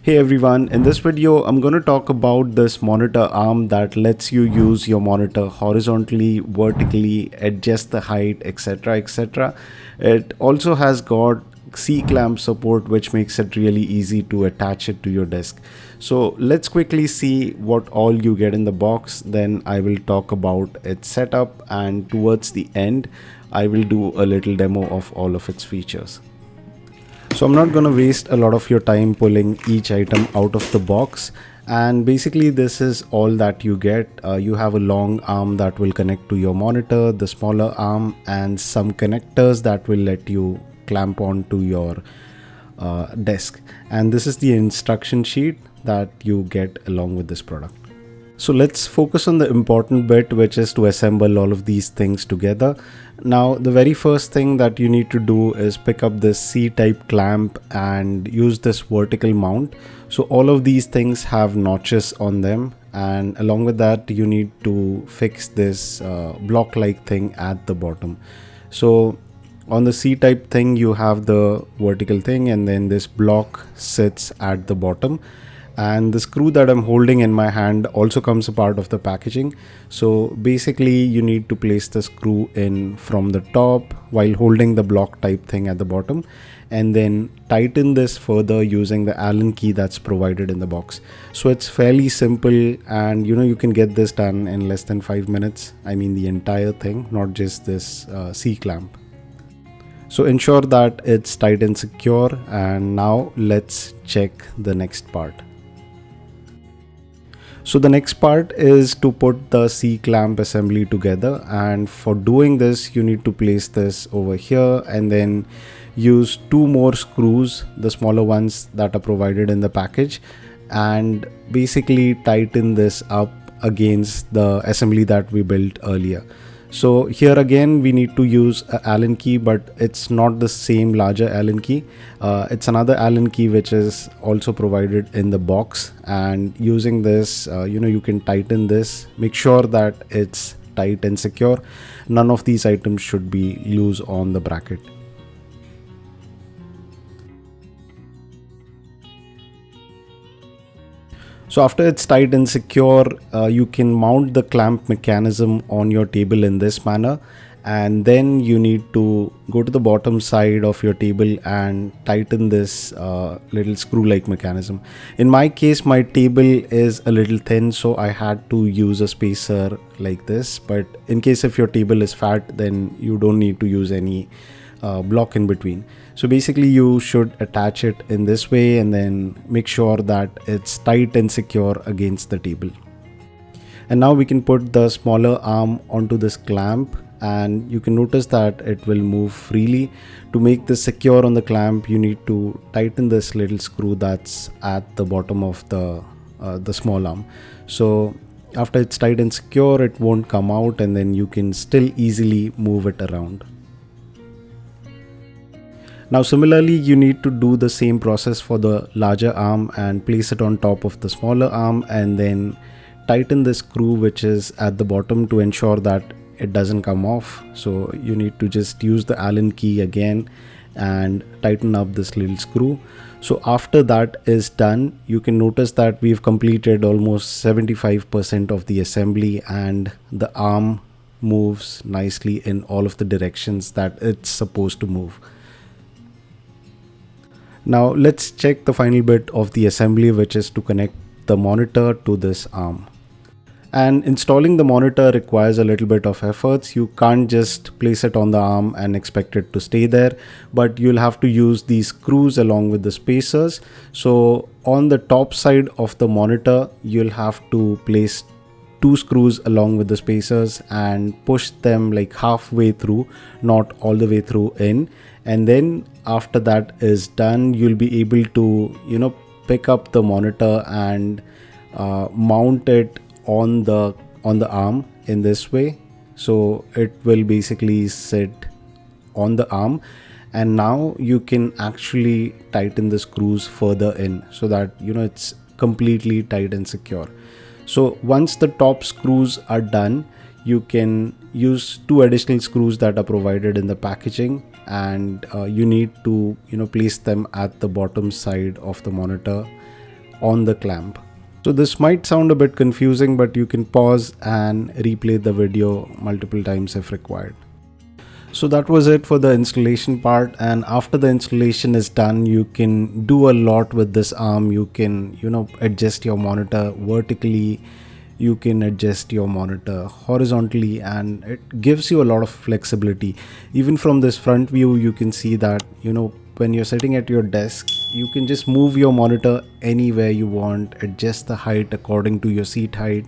Hey everyone, in this video I'm going to talk about this monitor arm that lets you use your monitor horizontally, vertically, adjust the height, etc, etc. It also has got C-clamp support, which makes it really easy to attach it to your desk. So let's quickly see what all you get in the box, then I will talk about its setup, and towards the end I will do a little demo of all of its features. So I'm not going to waste a lot of your time pulling each item out of the box, and basically this is all that you get. You have a long arm that will connect to your monitor, the smaller arm, and some connectors that will let you clamp on to your desk. And this is the instruction sheet that you get along with this product. So let's focus on the important bit, which is to assemble all of these things together. Now, the very first thing that you need to do is pick up this C-type clamp and use this vertical mount. So all of these things have notches on them, and along with that you need to fix this block-like thing at the bottom. So on the C-type thing you have the vertical thing, and then this block sits at the bottom, and the screw that I'm holding in my hand also comes a part of the packaging. So basically you need to place the screw in from the top while holding the block type thing at the bottom, and then tighten this further using the Allen key that's provided in the box. So it's fairly simple, and you can get this done in less than 5 minutes. I mean the entire thing, not just this C-clamp. So ensure that it's tight and secure, and now let's check the next part. So the next part is to put the C-clamp assembly together, and for doing this you need to place this over here and then use two more screws, the smaller ones that are provided in the package, and basically tighten this up against the assembly that we built earlier. So here again we need to use an Allen key, but it's not the same larger Allen key. It's another Allen key which is also provided in the box, and using this you can tighten this. Make sure that it's tight and secure. None of these items should be loose on the bracket. So after it's tight and secure, you can mount the clamp mechanism on your table in this manner, and then you need to go to the bottom side of your table and tighten this little screw-like mechanism. In my case, my table is a little thin, so I had to use a spacer like this, but in case if your table is fat, then you don't need to use any block in between. So basically you should attach it in this way and then make sure that it's tight and secure against the table. And now we can put the smaller arm onto this clamp, and you can notice that it will move freely. To make this secure on the clamp, you need to tighten this little screw that's at the bottom of the small arm. So after it's tight and secure, it won't come out, and then you can still easily move it around. Now similarly you need to do the same process for the larger arm and place it on top of the smaller arm, and then tighten the screw which is at the bottom to ensure that it doesn't come off. So you need to just use the Allen key again and tighten up this little screw. So after that is done, you can notice that we've completed almost 75% of the assembly, and the arm moves nicely in all of the directions that it's supposed to move. Now let's check the final bit of the assembly, which is to connect the monitor to this arm. And installing the monitor requires a little bit of efforts. You can't just place it on the arm and expect it to stay there, but you'll have to use these screws along with the spacers. So on the top side of the monitor, you'll have to place two screws along with the spacers and push them like halfway through, not all the way through in. And then after that is done, you'll be able to pick up the monitor and mount it on the arm in this way. So it will basically sit on the arm, and now you can actually tighten the screws further in so that it's completely tight and secure. So once the top screws are done, you can use two additional screws that are provided in the packaging, and you need to place them at the bottom side of the monitor on the clamp. So this might sound a bit confusing, but you can pause and replay the video multiple times if required. So that was it for the installation part, and after the installation is done, you can do a lot with this arm. You can, adjust your monitor vertically, you can adjust your monitor horizontally, and it gives you a lot of flexibility. Even from this front view, you can see that, when you're sitting at your desk, you can just move your monitor anywhere you want, adjust the height according to your seat height,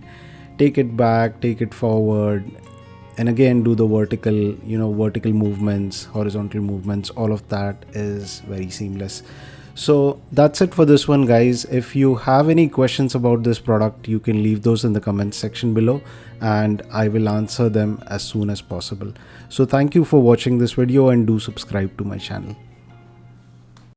take it back, take it forward, and again do the vertical movements, horizontal movements. All of that is very seamless. So that's it for this one, guys. If you have any questions about this product, you can leave those in the comments section below and I will answer them as soon as possible. So thank you for watching this video and do subscribe to my channel.